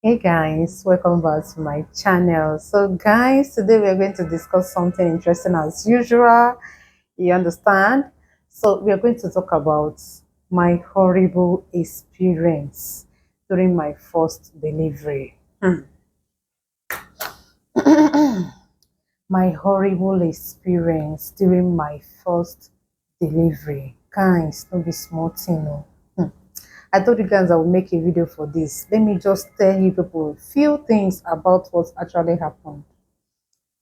Hey guys, welcome back to my channel. So guys, today we're going to discuss something interesting as usual. You understand? So we are going to talk about my horrible experience during my first delivery. My horrible experience during my first delivery. Guys, don't be small thing. Oh. I told you guys I would make a video for this. Let me just tell you people a few things about what actually happened.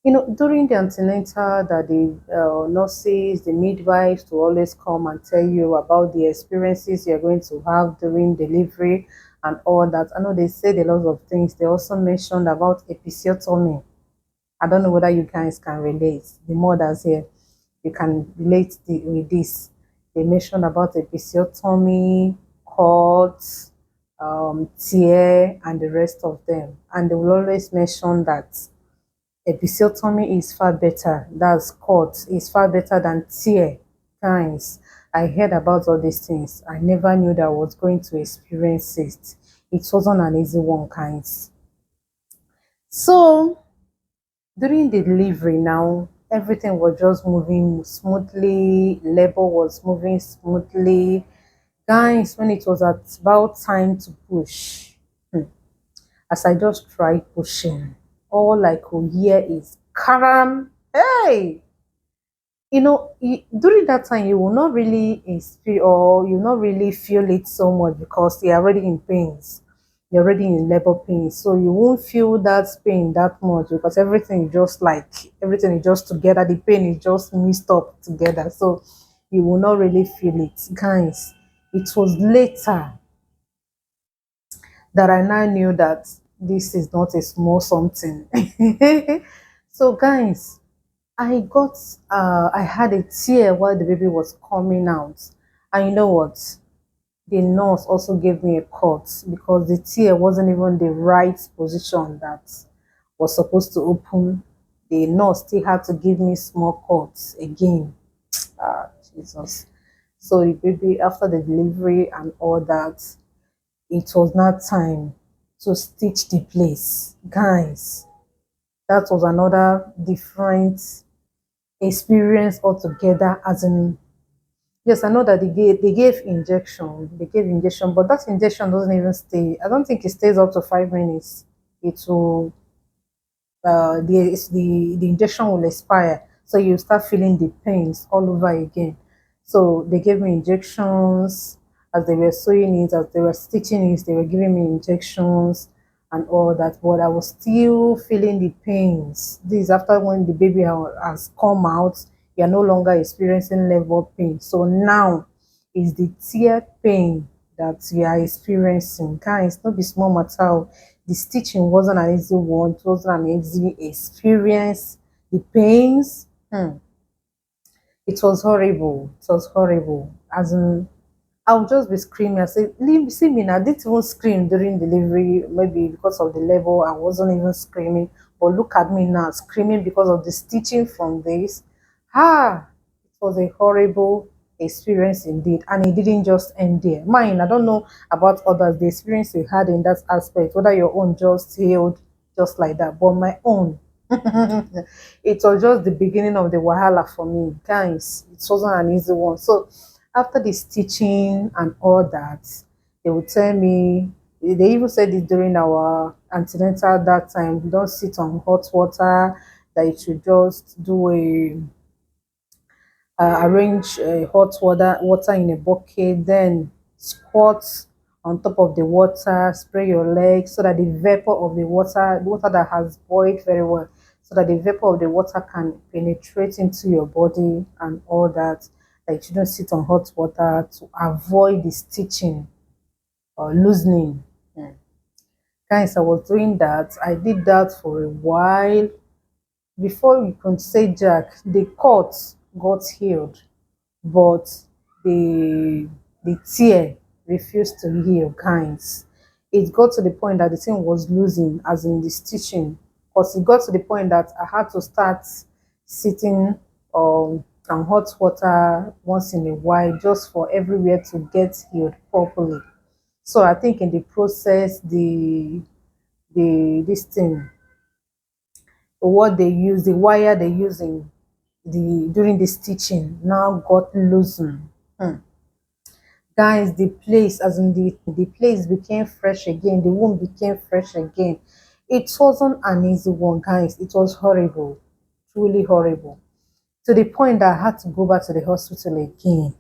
During the antenatal, that the nurses, the midwives to always come and tell you about the experiences you're going to have during delivery and all that. I know they said a lot of things. They also mentioned about episiotomy. I don't know whether you guys can relate. The mothers here, you can relate with this. They mentioned about episiotomy, cuts, tear, and the rest of them. And they will always mention that episiotomy is far better. That's cut is far better than tear. Guys, I heard about all these things. I never knew that I was going to experience it. It wasn't an easy one, guys. So during the delivery now, everything was just moving smoothly, labor was moving smoothly. Guys, when it was at about time to push, as I just tried pushing, all I could hear is karam. Hey, during that time you will not really experience or you not really feel it so much because you're already in pains, you're already in labor pain, so you won't feel that pain that much because everything is just together, the pain is just mixed up together, so you will not really feel it. Guys, it was later that I now knew that this is not a small something. So guys, I had a tear while the baby was coming out. And you know what? The nurse also gave me a cut because the tear wasn't even the right position that was supposed to open. The nurse still had to give me small cuts again. Ah, Jesus. So the baby, after the delivery and all that, it was not time to stitch the place. Guys, that was another different experience altogether. As in, yes, I know that they gave injection, but that injection doesn't even stay. I don't think it stays up to 5 minutes. It will the injection will expire, so you start feeling the pains all over again. So they gave me injections as they were sewing it, as they were stitching it, they were giving me injections and all that, but I was still feeling the pains. This is after when the baby has come out, you're no longer experiencing labor pain, so now is the tear pain that you are experiencing. Guys, not be small matter. The stitching wasn't an easy one, it wasn't an easy experience. The pains, it was horrible. It was horrible. As in, I'll just be screaming. I say, leave, see me now. I didn't even scream during delivery, maybe because of the level. I wasn't even screaming. But look at me now, screaming because of the stitching from this. It was a horrible experience indeed. And it didn't just end there. Mine, I don't know about others, the experience you had in that aspect, whether your own just healed just like that. But my own, it was just the beginning of the wahala for me. Guys, it wasn't an easy one. So after the stitching and all that, they would tell me, they even said it during our antenatal that time, don't sit on hot water, that you should just do arrange hot water in a bucket, then squat on top of the water, spray your legs so that the vapor of the water that has boiled very well, so that the vapor of the water can penetrate into your body and all that. That you shouldn't sit on hot water to avoid the stitching or loosening. Mm. Guys, I was doing that. I did that for a while. Before you can say Jack, the cut got healed, but the the tear refused to heal. Guys, it got to the point that the thing was losing, as in the stitching, because it got to the point that I had to start sitting on hot water once in a while just for everywhere to get healed properly. So I think in the process, the this thing, what they use, the wire they using during the stitching now got loosened. Hmm. Guys, the place, as in the place became fresh again, the womb became fresh again. It wasn't an easy one, guys. It was horrible, truly horrible, to the point that I had to go back to the hospital again.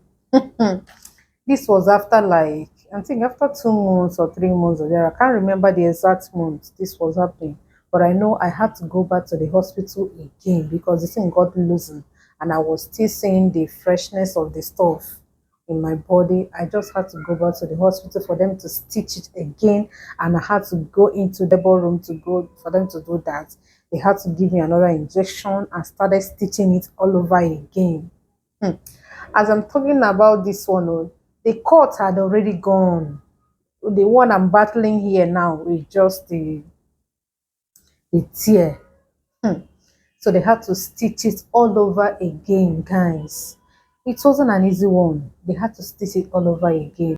This was after, like, I think after 2 months or 3 months or there. I can't remember the exact month this was happening. But I know I had to go back to the hospital again because the thing got loosened and I was still seeing the freshness of the stuff in my body. I just had to go back to the hospital for them to stitch it again, and I had to go into the ballroom to go for them to do that. They had to give me another injection and started stitching it all over again. Hmm. As I'm talking about this one, oh, the cut had already gone. The one I'm battling here now is just the tear. Hmm. So they had to stitch it all over again, guys. It wasn't an easy one. They had to stitch it all over again.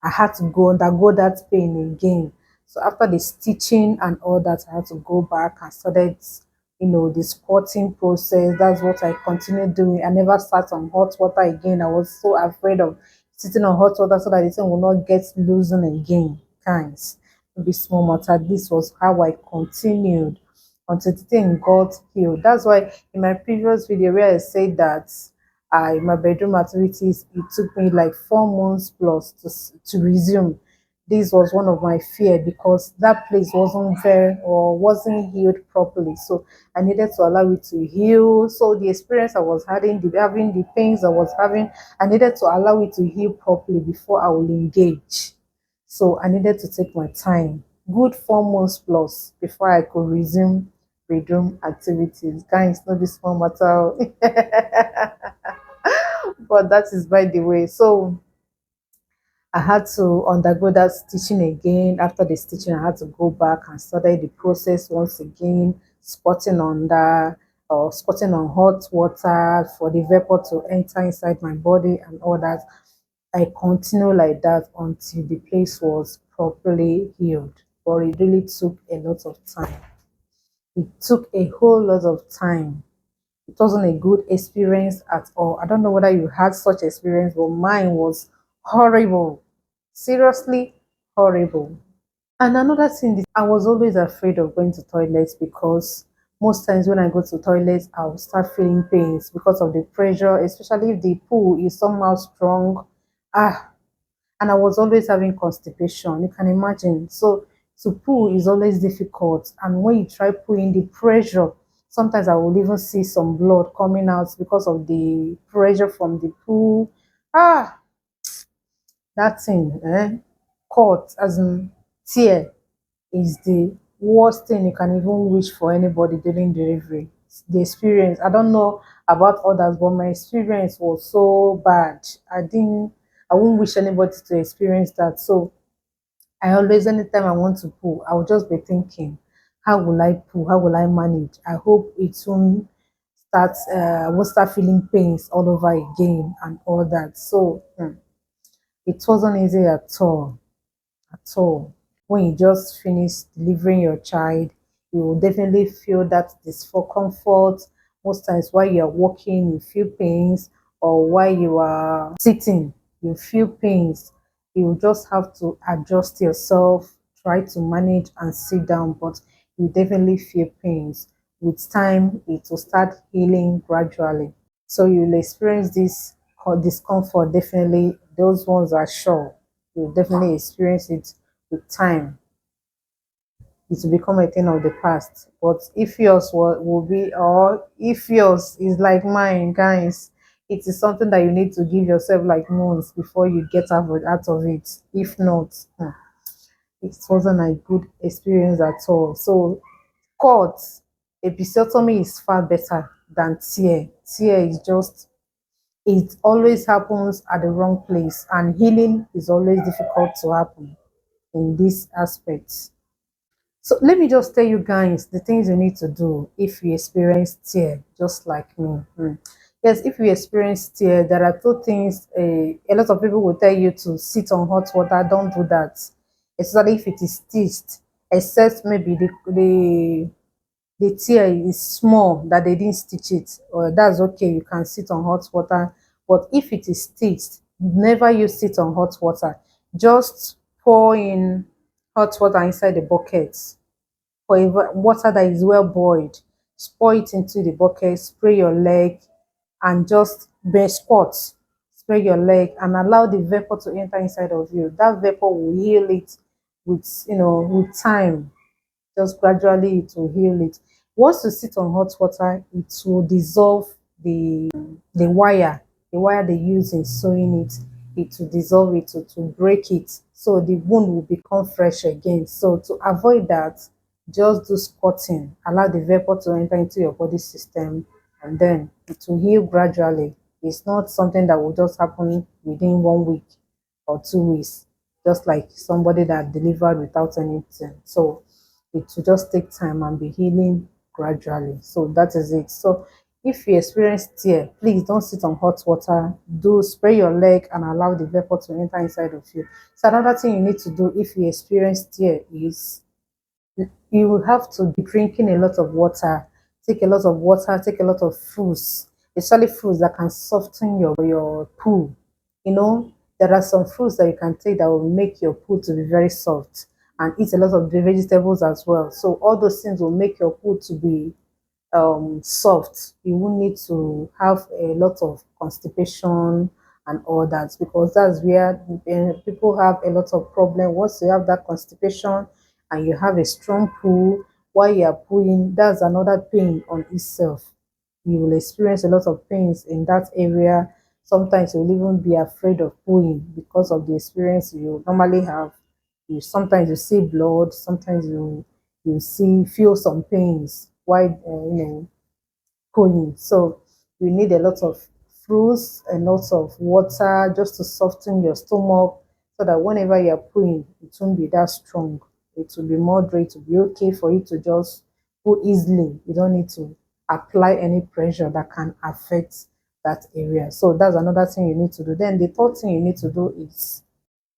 I had to go undergo that pain again. So after the stitching and all that, I had to go back and started, the squatting process. That's what I continued doing. I never sat on hot water again. I was so afraid of sitting on hot water so that the thing will not get loosened again. Guys, be small matter. This was how I continued until the thing got healed. That's why in my previous video where I said that my bedroom activities, it took me like 4 months plus to resume. This was one of my fear because that place wasn't very or wasn't healed properly, so I needed to allow it to heal. So the experience I was having the pains I was having, I needed to allow it to heal properly before I will engage. So I needed to take my time, good 4 months plus, before I could resume bedroom activities. Guys, not this small matter. But that is by the way. So I had to undergo that stitching again. After the stitching, I had to go back and study the process once again, squatting under or squatting on hot water for the vapor to enter inside my body and all that. I continued like that until the place was properly healed. But it really took a lot of time. It took a whole lot of time. It wasn't a good experience at all. I don't know whether you had such experience, but mine was horrible. Seriously horrible. And another thing is I was always afraid of going to toilets because most times when I go to toilets, I will start feeling pains because of the pressure, especially if the pool is somehow strong. Ah, and I was always having constipation. You can imagine. So to poo is always difficult. And when you try pooing, the pressure, sometimes I will even see some blood coming out because of the pressure from the pool. Ah, that thing, cut, as in tear, is the worst thing you can even wish for anybody during delivery. The experience, I don't know about others, but my experience was so bad. I won't wish anybody to experience that. So I always, anytime I want to pull, I'll just be thinking, how will I pull? How will I manage? I hope it soon I won't start feeling pains all over again and all that. So it wasn't easy at all, at all. When you just finish delivering your child, you will definitely feel that discomfort. Most times while you're walking, you feel pains, or while you are sitting, you feel pains. You just have to adjust yourself, try to manage and sit down, but you definitely feel pains. With time, it will start healing gradually. So you'll experience this discomfort, definitely. Those ones are sure. You'll definitely experience it with time. It will become a thing of the past. But if yours will be, or if yours is like mine, guys, it is something that you need to give yourself like months before you get out of it. If not, it wasn't a good experience at all. So, cut, episiotomy is far better than tear. Tear is just, it always happens at the wrong place, and healing is always difficult to happen in this aspect. So let me just tell you guys the things you need to do if you experience tear, just like me. Yes, if you experience tear, there are two things. A lot of people will tell you to sit on hot water. Don't do that, especially if it is stitched. except maybe the tear is small that they didn't stitch it, or that's okay, you can sit on hot water. But if it is stitched, never use it on hot water. Just pour in hot water inside the bucket, for water that is well boiled. Pour it into the bucket, spray your leg, and just squat, spray your leg, and allow the vapor to enter inside of you. That vapor will heal it with, with time. Just gradually it will heal it. Once you sit on hot water, it will dissolve the wire they use in sewing it. It will dissolve it, to break it, so the wound will become fresh again. So to avoid that, just do squatting, allow the vapor to enter into your body system, and then it will heal gradually. It's not something that will just happen within 1 week or 2 weeks, just like somebody that delivered without anything. So it will just take time and be healing gradually. So that is it. So if you experience tear, please don't sit on hot water. Do spray your leg and allow the vapor to enter inside of you. So another thing you need to do if you experience tear is you will have to be drinking a lot of water. Take a lot of water, take a lot of fruits, especially fruits that can soften your poo. There are some fruits that you can take that will make your poo to be very soft, and eat a lot of the vegetables as well. So all those things will make your poo to be soft. You won't need to have a lot of constipation and all that, because that's where people have a lot of problem. Once you have that constipation and you have a strong pull while you are pulling, that's another pain on itself. You will experience a lot of pains in that area. Sometimes you'll even be afraid of pulling because of the experience you normally have. You sometimes you see blood, sometimes you feel some pains while pulling. So you need a lot of fruits, a lot of water, just to soften your stomach, so that whenever you're pulling, it won't be that strong. It will be moderate, to be okay for you to just pull easily. You don't need to apply any pressure that can affect that area. So that's another thing you need to do. Then the third thing you need to do is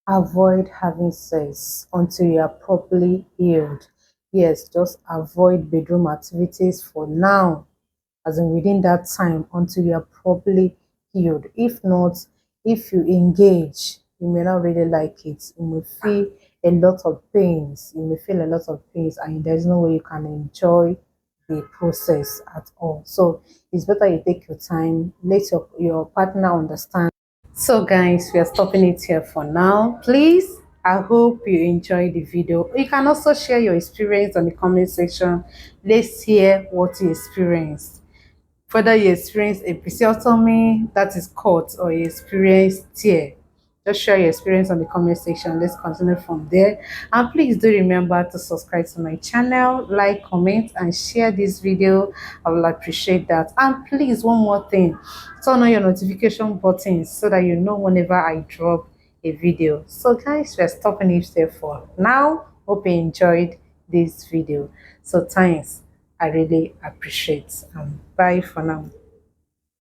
avoid having sex until you are properly healed. Yes, just avoid bedroom activities for now, as in within that time, until you are properly healed. If not, if you engage, you may not really like it. You may feel a lot of pains. You may feel a lot of pains, and there's no way you can enjoy the process at all. So it's better you take your time, let your partner understand. So guys, we are stopping it here for now. Please, I hope you enjoyed the video. You can also share your experience on the comment section. Let's hear what you experienced, whether you experience episiotomy, that is cut, or you experience tear. Just share your experience on the comment section. Let's continue from there. And please do remember to subscribe to my channel, like, comment, and share this video. I will appreciate that. And please, one more thing, turn on your notification buttons so that you know whenever I drop a video. So guys, we're stopping it there for now. Hope you enjoyed this video. So thanks, I really appreciate. Bye for now.